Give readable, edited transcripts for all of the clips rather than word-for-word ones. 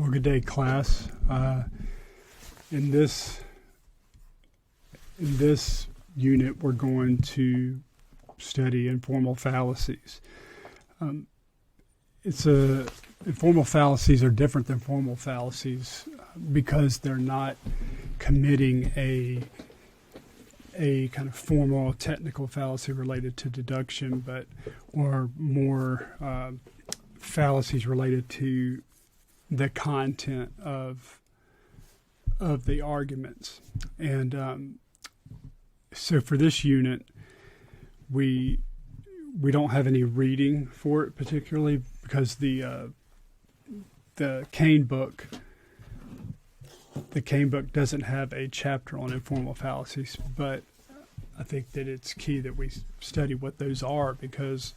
Well, good day, class. In this unit, we're going to study informal fallacies. Informal fallacies are different than formal fallacies because they're not committing a kind of formal technical fallacy related to deduction, or more fallacies related to the content of the arguments. And so for this unit, we don't have any reading for it particularly because the Kane book doesn't have a chapter on informal fallacies, but I think that it's key that we study what those are because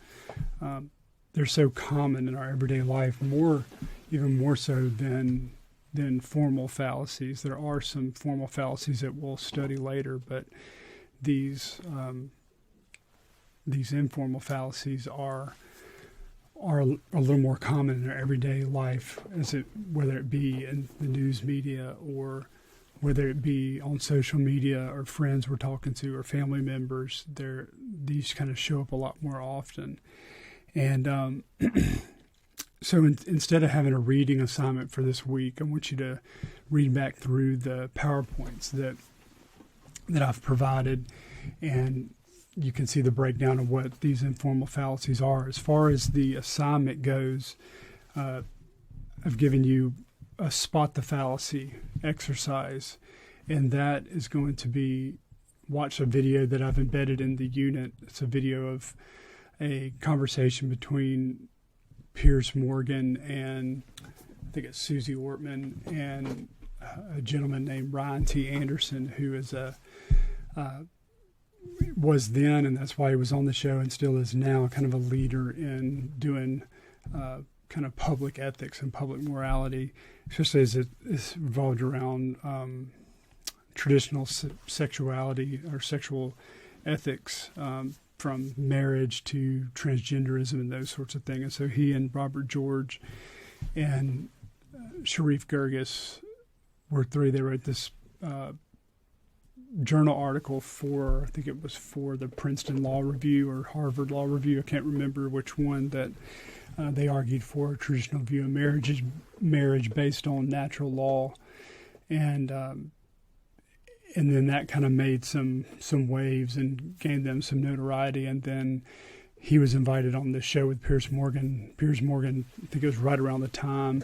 they're so common in our everyday life, even more so than formal fallacies. There are some formal fallacies that we'll study later, but these informal fallacies are a little more common in our everyday life, whether it be in the news media or whether it be on social media or friends we're talking to or family members. These kind of show up a lot more often. And so instead of having a reading assignment for this week, I want you to read back through the PowerPoints that I've provided, and you can see the breakdown of what these informal fallacies are. As far as the assignment goes, I've given you a spot the fallacy exercise, and that is going to be watch a video that I've embedded in the unit. It's a video of a conversation between Piers Morgan and I think it's Susie Ortman and a gentleman named Ryan T. Anderson, who is was then, and that's why he was on the show and still is now, kind of a leader in doing kind of public ethics and public morality, especially as it's revolved around traditional sexuality or sexual ethics, from marriage to transgenderism and those sorts of things. And so he and Robert George and Sharif Gerges were three. They wrote this journal article for, I think it was for the Princeton Law Review or Harvard Law Review. I can't remember which one, that they argued for a traditional view of marriage based on natural law. And then that kind of made some waves and gained them some notoriety. And then he was invited on the show with Piers Morgan. Piers Morgan, I think it was right around the time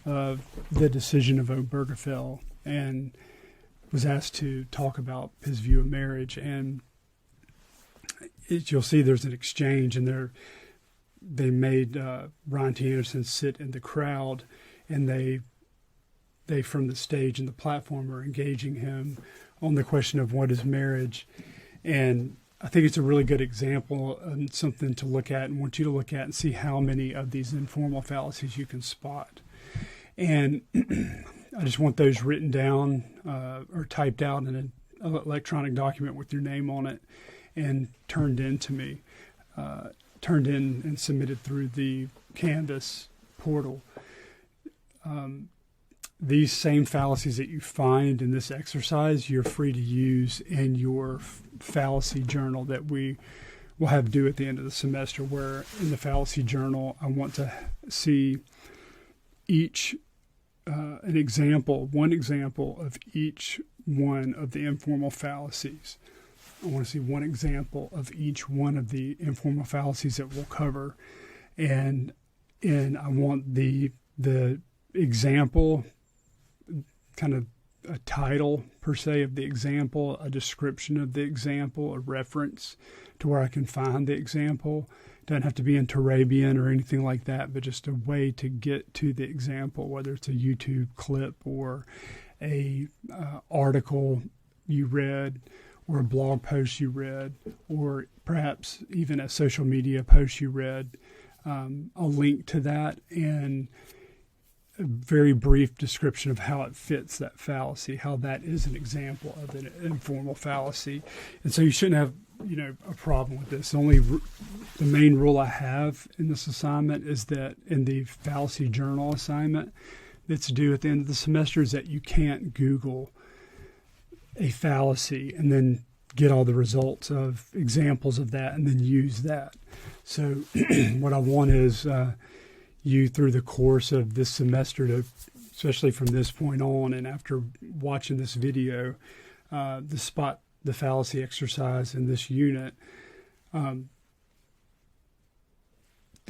of the decision of Obergefell, and was asked to talk about his view of marriage. And you'll see there's an exchange, and they made Ryan T. Anderson sit in the crowd, and they from the stage and the platform are engaging him on the question of what is marriage. And I think it's a really good example and something to look at, and want you to look at and see how many of these informal fallacies you can spot. And I just want those written down or typed out in an electronic document with your name on it and turned in to me, turned in and submitted through the Canvas portal. These same fallacies that you find in this exercise, you're free to use in your fallacy journal that we will have due at the end of the semester, where in the fallacy journal, I want to see each one example of each one of the informal fallacies. I want to see one example of each one of the informal fallacies that we'll cover. And I want the example, kind of a title per se of the example, a description of the example, a reference to where I can find the example. Doesn't have to be in Turabian or anything like that, but just a way to get to the example, whether it's a YouTube clip or a article you read or a blog post you read, or perhaps even a social media post you read, a link to that, and a very brief description of how it fits that fallacy, how that is an example of an informal fallacy. And so you shouldn't have, a problem with this. The main rule I have in this assignment is that in the fallacy journal assignment, that's due at the end of the semester is that you can't Google a fallacy and then get all the results of examples of that and then use that. So what I want is you through the course of this semester to, especially from this point on and after watching this video, the spot the fallacy exercise in this unit, through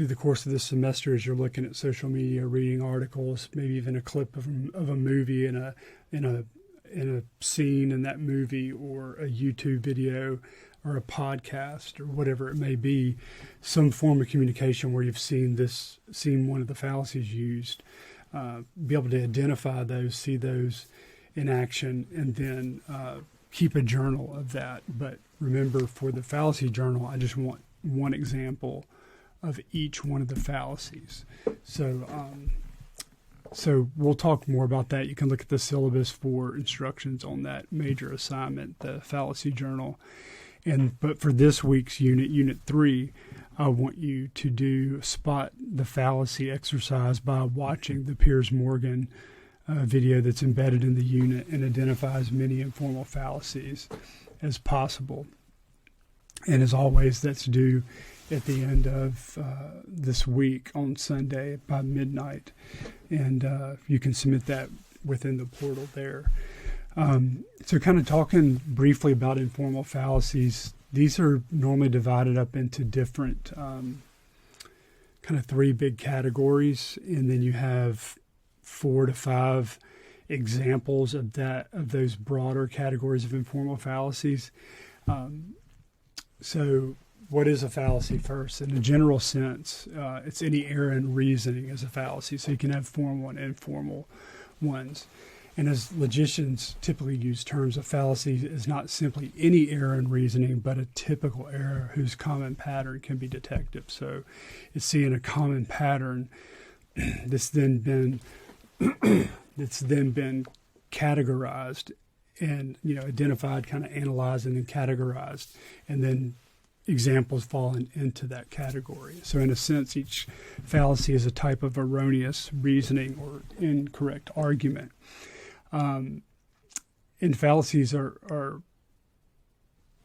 the course of this semester, as you're looking at social media, reading articles, maybe even a clip of a movie in a scene in that movie, or a YouTube video or a podcast or whatever it may be, some form of communication where you've seen one of the fallacies used, be able to identify those, see those in action, and then keep a journal of that. But remember, for the fallacy journal, I just want one example of each one of the fallacies. So we'll talk more about that. You can look at the syllabus for instructions on that major assignment, the fallacy journal. But for this week's unit 3, I want you to do spot the fallacy exercise by watching the Piers Morgan video that's embedded in the unit and identify as many informal fallacies as possible. And as always, that's due at the end of this week on Sunday by midnight. And you can submit that within the portal there. So kind of talking briefly about informal fallacies, these are normally divided up into different kind of 3 big categories, and then you have 4 to 5 examples of those broader categories of informal fallacies. So what is a fallacy first? In a general sense, it's any error in reasoning is a fallacy. So you can have formal and informal ones. And as logicians typically use terms, a fallacy is not simply any error in reasoning, but a typical error whose common pattern can be detected. So it's seeing a common pattern that's then been categorized and identified, kind of analyzed, and then categorized, and then examples fall into that category. So in a sense, each fallacy is a type of erroneous reasoning or incorrect argument. And fallacies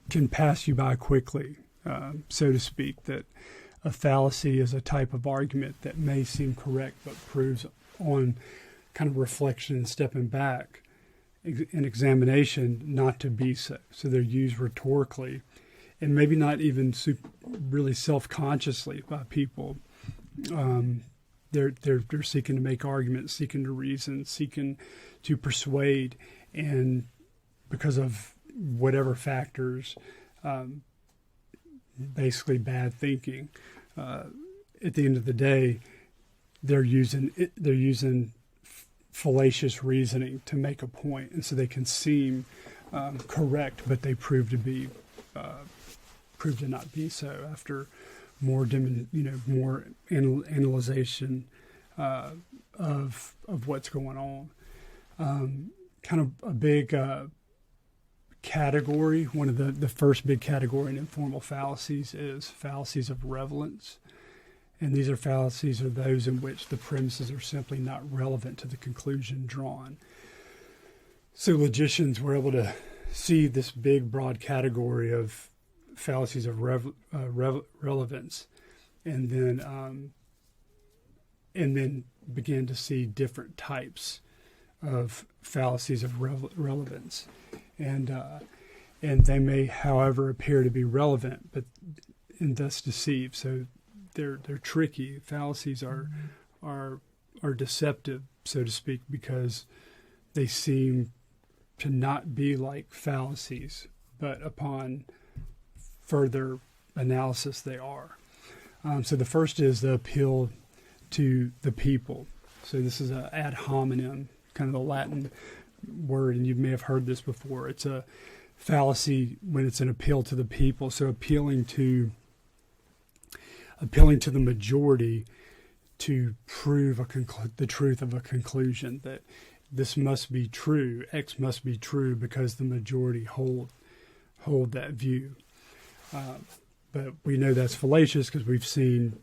can pass you by quickly, so to speak. That a fallacy is a type of argument that may seem correct, but proves on kind of reflection and stepping back in examination not to be so. So they're used rhetorically, and maybe not even really self-consciously by people. They're seeking to make arguments, seeking to reason, seeking to persuade, and because of whatever factors, basically bad thinking. At the end of the day, they're using fallacious reasoning to make a point, and so they can seem correct, but they prove to not be so after more analyzation of what's going on. Kind of a big category, one of the first big category in informal fallacies is fallacies of relevance. And these are fallacies are those in which the premises are simply not relevant to the conclusion drawn. So logicians were able to see this big, broad category of fallacies of relevance, and then begin to see different types of fallacies of relevance, and they may, however, appear to be relevant, but and thus deceive. So they're tricky. Fallacies are deceptive, so to speak, because they seem to not be like fallacies, but upon further analysis they are. So the first is the appeal to the people. So this is an ad hominem, kind of the Latin word, and you may have heard this before. It's a fallacy when it's an appeal to the people. So appealing to the majority to prove the truth of a conclusion, that this must be true, X must be true because the majority hold that view. But we know that's fallacious because we've seen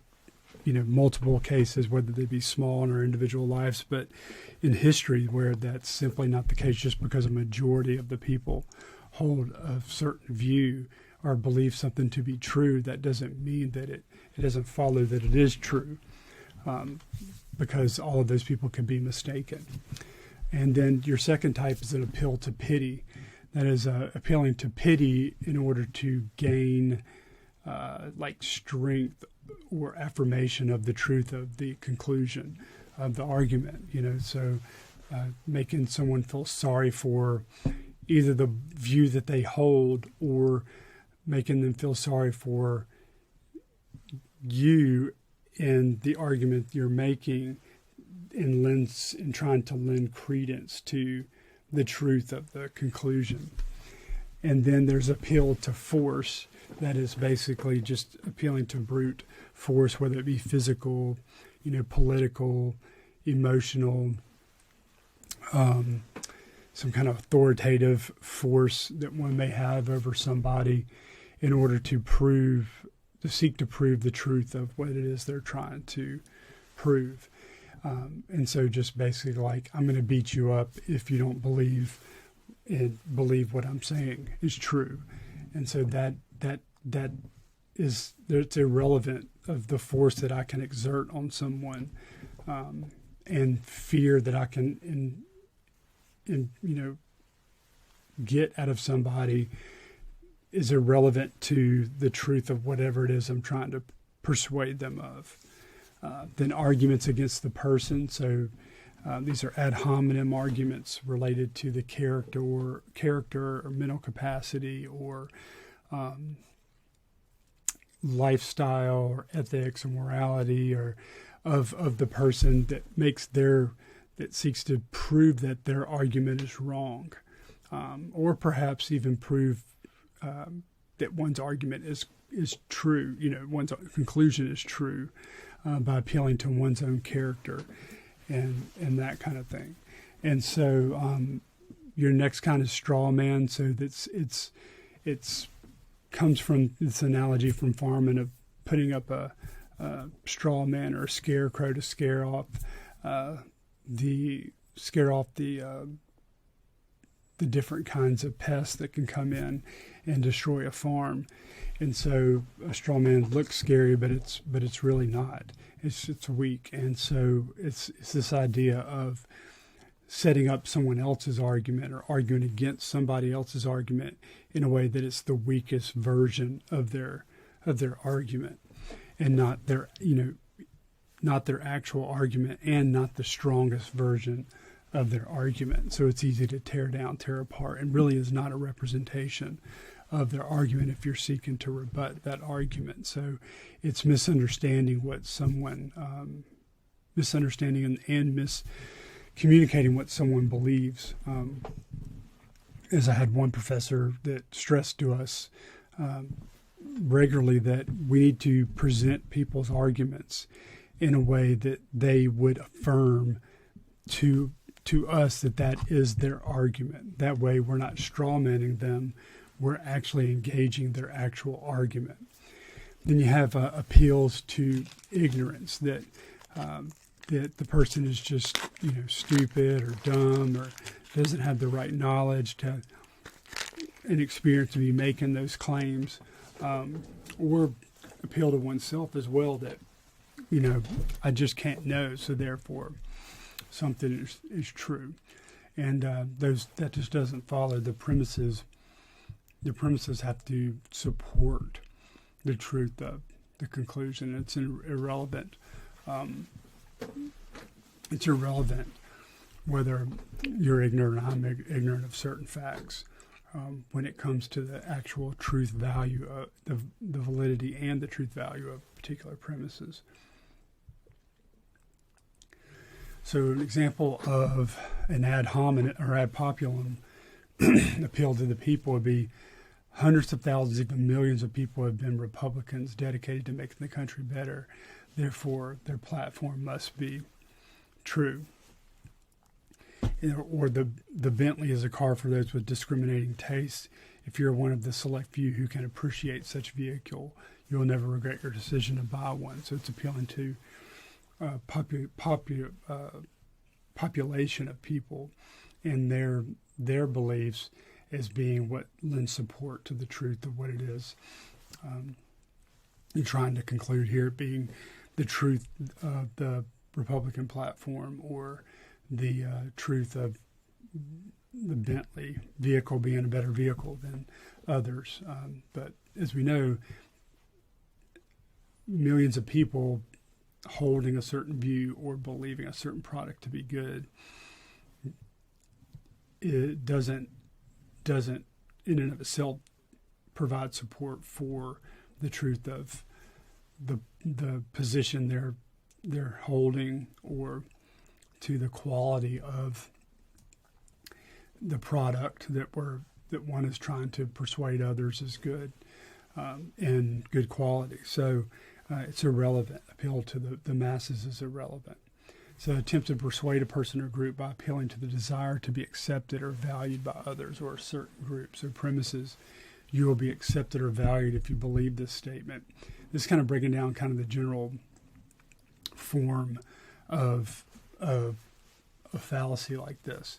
multiple cases, whether they be small in our individual lives, but in history where that's simply not the case. Just because a majority of the people hold a certain view or believe something to be true, that doesn't mean that it doesn't follow that it is true, because all of those people can be mistaken. And then your second type is an appeal to pity. That is appealing to pity in order to gain strength or affirmation of the truth of the conclusion of the argument. So making someone feel sorry for either the view that they hold, or making them feel sorry for you and the argument you're making, in trying to lend credence to the truth of the conclusion. And then there's appeal to force. That is basically just appealing to brute force, whether it be physical, political, emotional, some kind of authoritative force that one may have over somebody in order to seek to prove the truth of what it is they're trying to prove. And so just basically like, I'm going to beat you up if you don't believe what I'm saying is true. And so it's irrelevant of the force that I can exert on someone, and fear that I can get out of somebody is irrelevant to the truth of whatever it is I'm trying to persuade them of. Then arguments against the person. So these are ad hominem arguments related to the character or mental capacity or lifestyle or ethics or morality or of the person that seeks to prove that their argument is wrong, or perhaps even prove that one's argument is true. One's conclusion is true, by appealing to one's own character and that kind of thing. And so your next kind of straw man. So it's comes from this analogy from farming of putting up a straw man or a scarecrow to scare off the different kinds of pests that can come in and destroy a farm. And so a straw man looks scary, but it's really not. It's weak. And so it's this idea of setting up someone else's argument or arguing against somebody else's argument in a way that it's the weakest version of their argument, and not their actual argument, and not the strongest version of their argument. So it's easy to tear down, tear apart, and really is not a representation of their argument if you're seeking to rebut that argument. So it's misunderstanding what someone, misunderstanding and miscommunicating what someone believes. As I had one professor that stressed to us regularly that we need to present people's arguments in a way that they would affirm to us that is their argument. That way we're not strawmanning them, we're actually engaging their actual argument. Then you have appeals to ignorance, that the person is just stupid or dumb or doesn't have the right knowledge and experience to be making those claims, or appeal to oneself as well, that I just can't know, so therefore something is true. And that just doesn't follow. The premises have to support the truth of the conclusion. It's irrelevant. It's irrelevant whether you're ignorant or I'm ignorant of certain facts, when it comes to the actual truth value of the validity and the truth value of particular premises. So an example of an ad hominem or ad populum appeal to the people would be hundreds of thousands, even millions of people have been Republicans dedicated to making the country better. Therefore, their platform must be true. or the Bentley is a car for those with discriminating tastes. If you're one of the select few who can appreciate such vehicle, you'll never regret your decision to buy one. So it's appealing to population of people and their beliefs as being what lends support to the truth of what it is you're trying to conclude here, being the truth of the Republican platform or the truth of the Bentley vehicle being a better vehicle than others. But as we know, millions of people holding a certain view or believing a certain product to be good, it doesn't in and of itself provide support for the truth of the position they're holding or to the quality of the product that one is trying to persuade others is good and good quality. So it's irrelevant. Appeal to the masses is irrelevant. So attempt to persuade a person or group by appealing to the desire to be accepted or valued by others or a certain group. So premises, you will be accepted or valued if you believe this statement. This is kind of breaking down kind of the general form of a fallacy like this,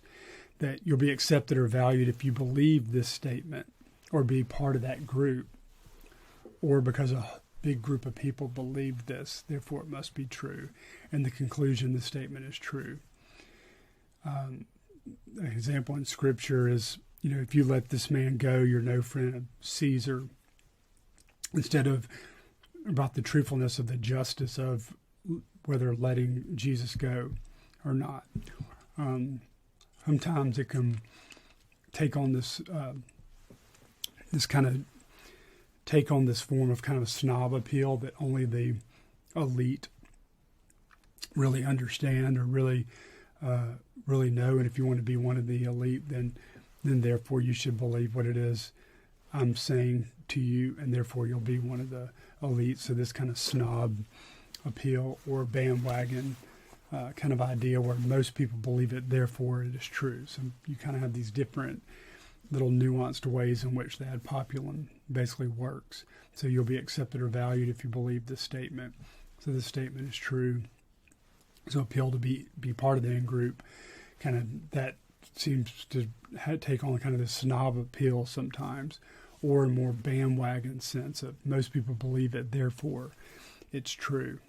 that you'll be accepted or valued if you believe this statement or be part of that group, or because a big group of people believe this, therefore it must be true. And the conclusion, the statement is true. An example in Scripture is, if you let this man go, you're no friend of Caesar, instead of about the truthfulness of the justice of whether letting Jesus go or not. Sometimes it can take on this form of kind of snob appeal that only the elite really understand or really know. And if you want to be one of the elite, then therefore you should believe what it is I'm saying to you, and therefore you'll be one of the elite. So this kind of snob appeal or bandwagon kind of idea where most people believe it, therefore it is true. So you kind of have these different little nuanced ways in which the ad populum basically works. So you'll be accepted or valued if you believe this statement. So this statement is true. So appeal to be part of the in-group, kind of that seems to take on kind of the snob appeal sometimes, or a more bandwagon sense of most people believe it, therefore it's true.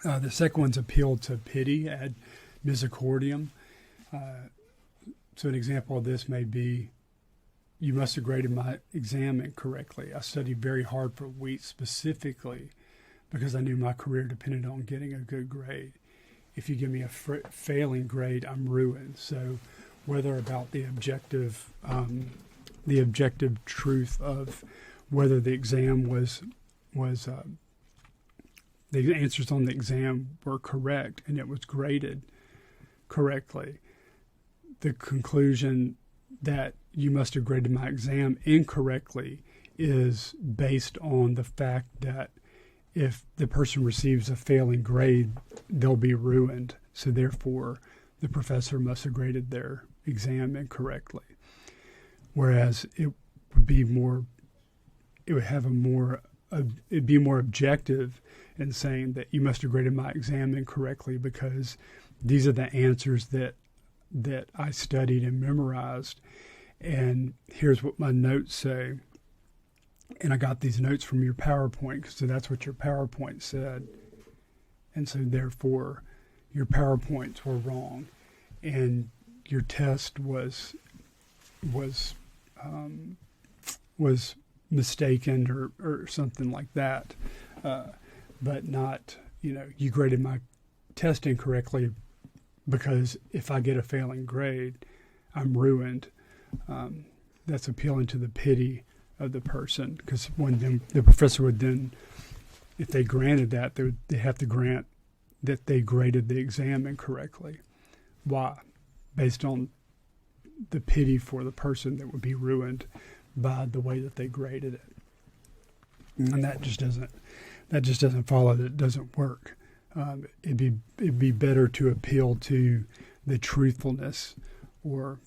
The second one's appeal to pity, ad misericordiam. So an example of this may be, you must have graded my exam incorrectly. I studied very hard for weeks specifically because I knew my career depended on getting a good grade. If you give me a failing grade, I'm ruined. So whether about the objective truth of whether the exam was the answers on the exam were correct and it was graded correctly. The conclusion that you must have graded my exam incorrectly is based on the fact that if the person receives a failing grade, they'll be ruined. So therefore, the professor must have graded their exam incorrectly. Whereas it'd be more objective in saying that you must have graded my exam incorrectly because these are the answers that I studied and memorized, and here's what my notes say. And I got these notes from your PowerPoint, so that's what your PowerPoint said. And so therefore, your PowerPoints were wrong, and your test was mistaken or something like that. But not, you graded my test incorrectly because if I get a failing grade, I'm ruined. That's appealing to the pity of the person, because the professor would then, if they granted that, they have to grant that they graded the exam incorrectly. Why? Based on the pity for the person that would be ruined by the way that they graded it. And that just doesn't follow. That it doesn't work. It'd be better to appeal to the truthfulness or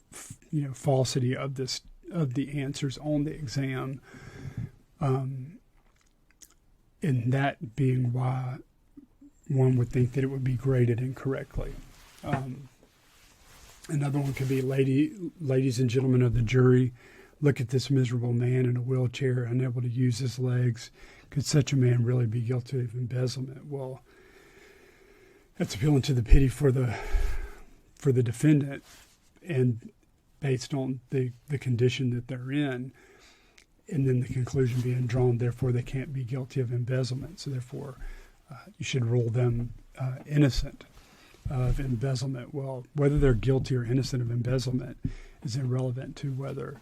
falsity of the answers on the exam, and that being why one would think that it would be graded incorrectly. Another one could be, ladies and gentlemen of the jury, look at this miserable man in a wheelchair, unable to use his legs. Could such a man really be guilty of embezzlement? Well, that's appealing to the pity for the defendant, and based on the condition that they're in, and then the conclusion being drawn, therefore they can't be guilty of embezzlement. So therefore, you should rule them innocent of embezzlement. Well, whether they're guilty or innocent of embezzlement is irrelevant to whether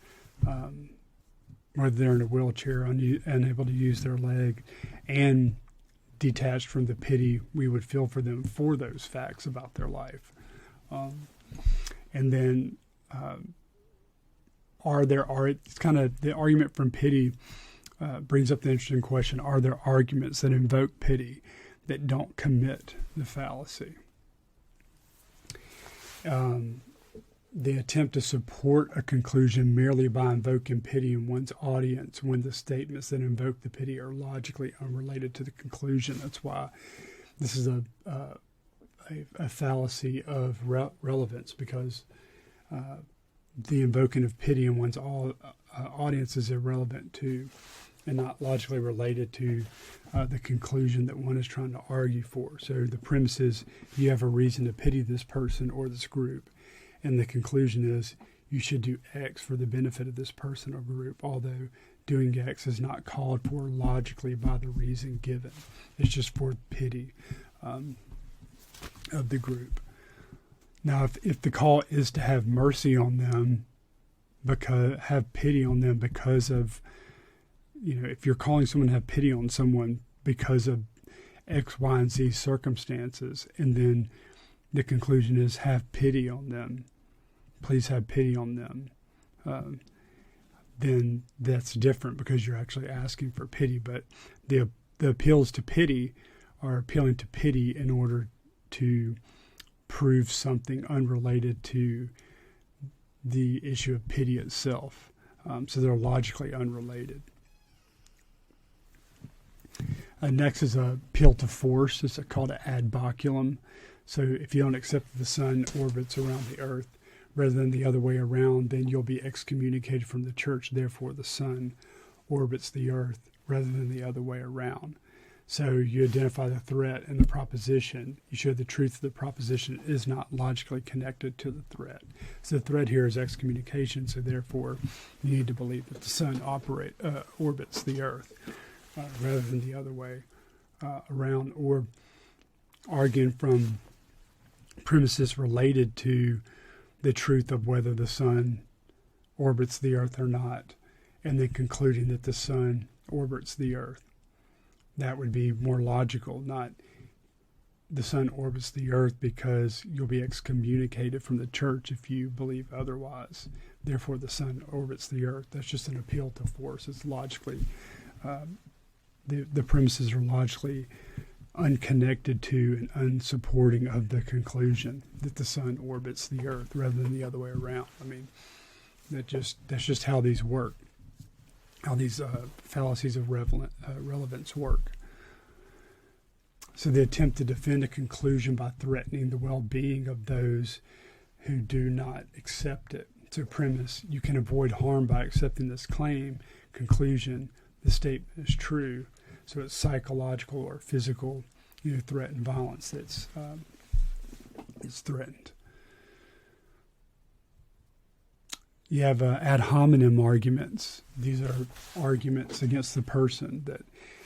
they're in a wheelchair, unable to use their leg, and detached from the pity we would feel for them for those facts about their life. And then it's kind of the argument from pity brings up the interesting question: are there arguments that invoke pity that don't commit the fallacy? The attempt to support a conclusion merely by invoking pity in one's audience when the statements that invoke the pity are logically unrelated to the conclusion. That's why this is a fallacy of relevance, because the invoking of pity in one's audience is irrelevant to and not logically related to the conclusion that one is trying to argue for. So the premise is you have a reason to pity this person or this group, and the conclusion is you should do X for the benefit of this person or group, although doing X is not called for logically by the reason given. It's just for pity of the group. Now, if the call is to have mercy on them, have pity on them because of, if you're calling someone to have pity on someone because of X, Y, and Z circumstances, and then the conclusion is have pity on them, please have pity on them, then that's different because you're actually asking for pity. But the appeals to pity are appealing to pity in order to prove something unrelated to the issue of pity itself. So they're logically unrelated. Next is a appeal to force. It's called an ad baculum. So if you don't accept that the sun orbits around the earth rather than the other way around, then you'll be excommunicated from the church. Therefore, the sun orbits the earth rather than the other way around. So you identify the threat and the proposition. You show the truth of the proposition is not logically connected to the threat. So the threat here is excommunication. So therefore, you need to believe that the sun orbits the earth rather than the other way around, or arguing from premises related to the truth of whether the sun orbits the earth or not, and then concluding that the sun orbits the earth. That would be more logical, not the sun orbits the earth, because you'll be excommunicated from the church if you believe otherwise. Therefore, the sun orbits the earth. That's just an appeal to force. It's logically, the premises are logically unconnected to and unsupporting of the conclusion that the sun orbits the earth rather than the other way around. I mean, that's just how these work, how these fallacies of relevance work. So the attempt to defend a conclusion by threatening the well-being of those who do not accept it. So premise, you can avoid harm by accepting this claim. Conclusion, the statement is true. So it's psychological or physical, threat and violence that's is threatened. You have ad hominem arguments. These are arguments against the person that,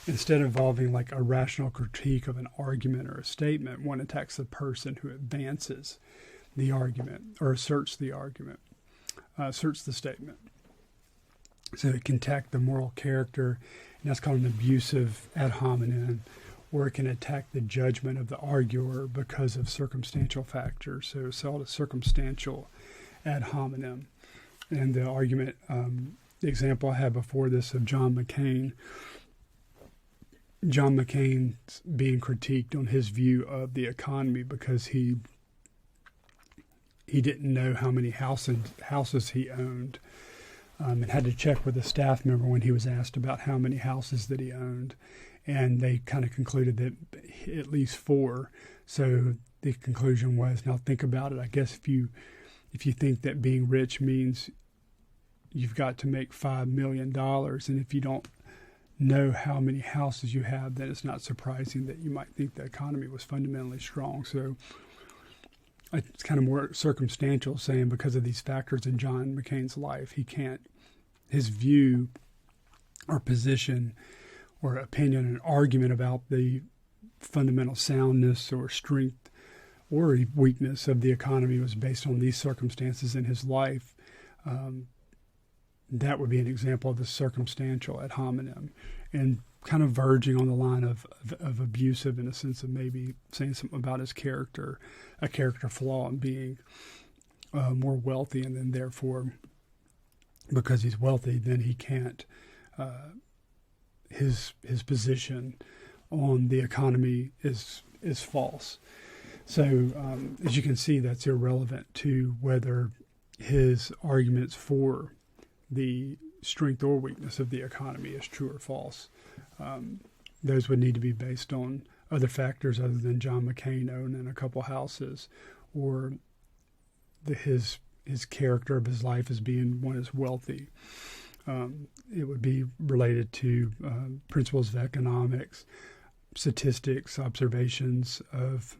instead of involving like a rational critique of an argument or a statement, one attacks the person who advances the argument or asserts the argument, asserts the statement. So it can attack the moral character, and that's called an abusive ad hominem, or it can attack the judgment of the arguer because of circumstantial factors. So it's called a circumstantial ad hominem. And the argument, the example I had before this of John McCain being critiqued on his view of the economy because he he didn't know how many houses he owned, and had to check with a staff member when he was asked about how many houses that he owned. And they kind of concluded that at least 4. So the conclusion was, now think about it. I guess if you think that being rich means you've got to make $5 million, and if you don't know how many houses you have, then it's not surprising that you might think the economy was fundamentally strong. So it's kind of more circumstantial, saying because of these factors in John McCain's life, his view or position or opinion and argument about the fundamental soundness or strength or weakness of the economy was based on these circumstances in his life. That would be an example of the circumstantial ad hominem, and kind of verging on the line of abusive, in a sense of maybe saying something about his character, a character flaw in being more wealthy, and then therefore, because he's wealthy, then he can't, his position on the economy is false. So as you can see, that's irrelevant to whether his arguments for the strength or weakness of the economy is true or false. Those would need to be based on other factors other than John McCain owning a couple houses, or his character of his life as being one as wealthy. It would be related to principles of economics, statistics, observations of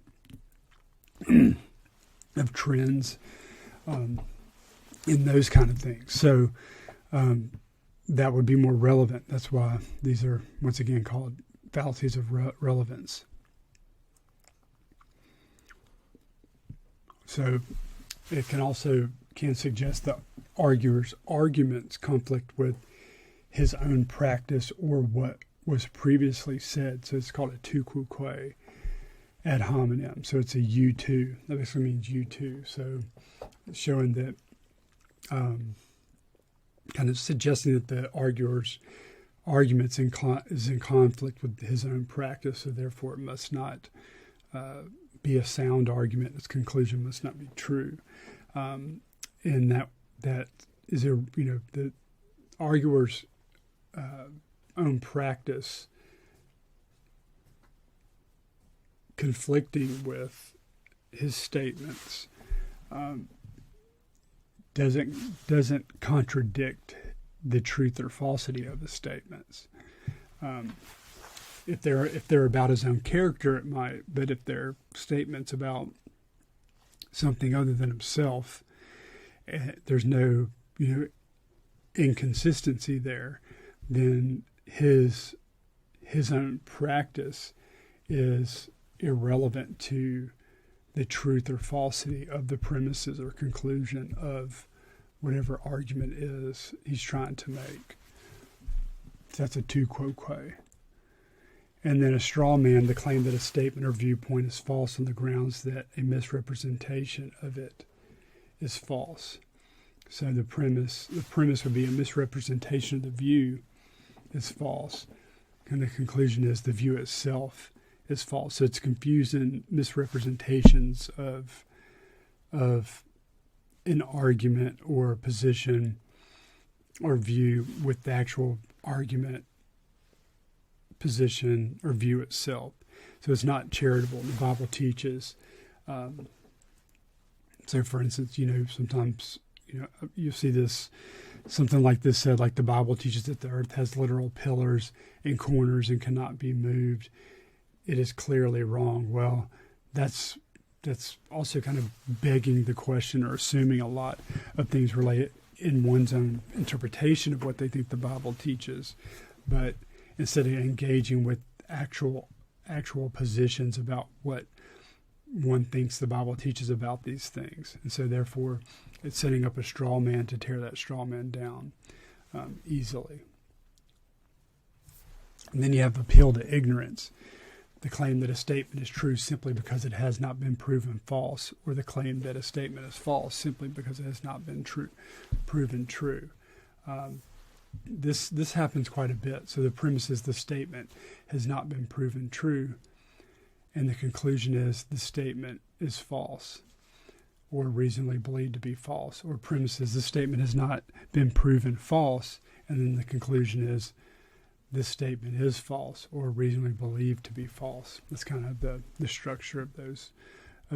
trends, and those kind of things. So that would be more relevant. That's why these are, once again, called fallacies of relevance. So it can suggest that arguer's arguments conflict with his own practice or what was previously said. So it's called a tu quoque ad hominem. So it's a U2. That basically means U2. So it's showing that, kind of suggesting that the arguer's arguments is in conflict with his own practice. So therefore it must not be a sound argument. Its conclusion must not be true. And that is the arguer's own practice conflicting with his statements doesn't contradict the truth or falsity of his statements. If they're about his own character, it might, but if they're statements about something other than himself, there's no inconsistency there, then his own practice is irrelevant to the truth or falsity of the premises or conclusion of whatever argument is he's trying to make. So that's a tu quoque. And then a straw man, the claim that a statement or viewpoint is false on the grounds that a misrepresentation of it is false. So the premise would be a misrepresentation of the view is false, and the conclusion is the view itself is false. So it's confusing misrepresentations of an argument or a position or view with the actual argument, position, or view itself. So it's not charitable. The Bible teaches. So, for instance, sometimes you see this, something like this said, like the Bible teaches that the earth has literal pillars and corners and cannot be moved. It is clearly wrong. Well, that's also kind of begging the question or assuming a lot of things related in one's own interpretation of what they think the Bible teaches, but instead of engaging with actual positions about what one thinks the Bible teaches about these things. And so therefore it's setting up a straw man to tear that straw man down easily. And then you have appeal to ignorance, the claim that a statement is true simply because it has not been proven false, or the claim that a statement is false simply because it has not been proven true. This happens quite a bit. So the premise is the statement has not been proven true, and the conclusion is the statement is false. or reasonably believed to be false, or premises the statement has not been proven false, and then the conclusion is this statement is false or reasonably believed to be false. That's kind of the structure of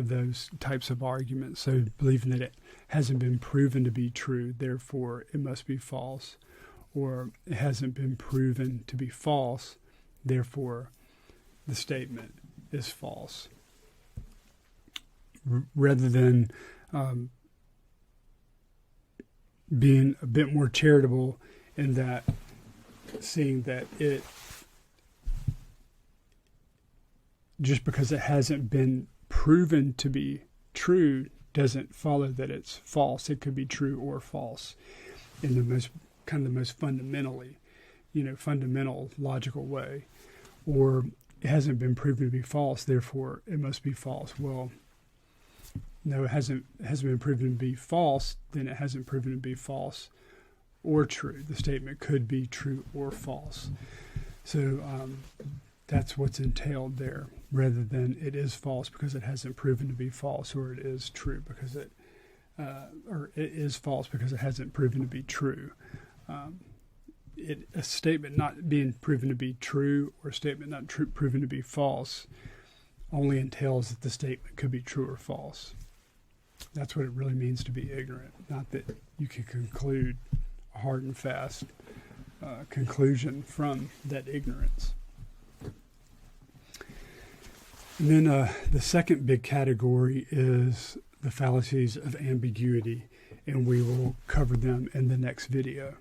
those types of arguments. So believing that it hasn't been proven to be true, therefore it must be false, or it hasn't been proven to be false, therefore the statement is false. Rather than being a bit more charitable in that, seeing that it, just because it hasn't been proven to be true doesn't follow that it's false. It could be true or false in the most fundamental logical way. Or it hasn't been proven to be false, therefore it must be false. Well, no, it hasn't been proven to be false, then it hasn't proven to be false or true. The statement could be true or false. So that's what's entailed there, rather than it is false because it hasn't proven to be false, or it is true because it is false because it hasn't proven to be true. A statement not being proven to be true or a statement not proven to be false only entails that the statement could be true or false. That's what it really means to be ignorant, not that you can conclude a hard and fast conclusion from that ignorance. And then the second big category is the fallacies of ambiguity, and we will cover them in the next video.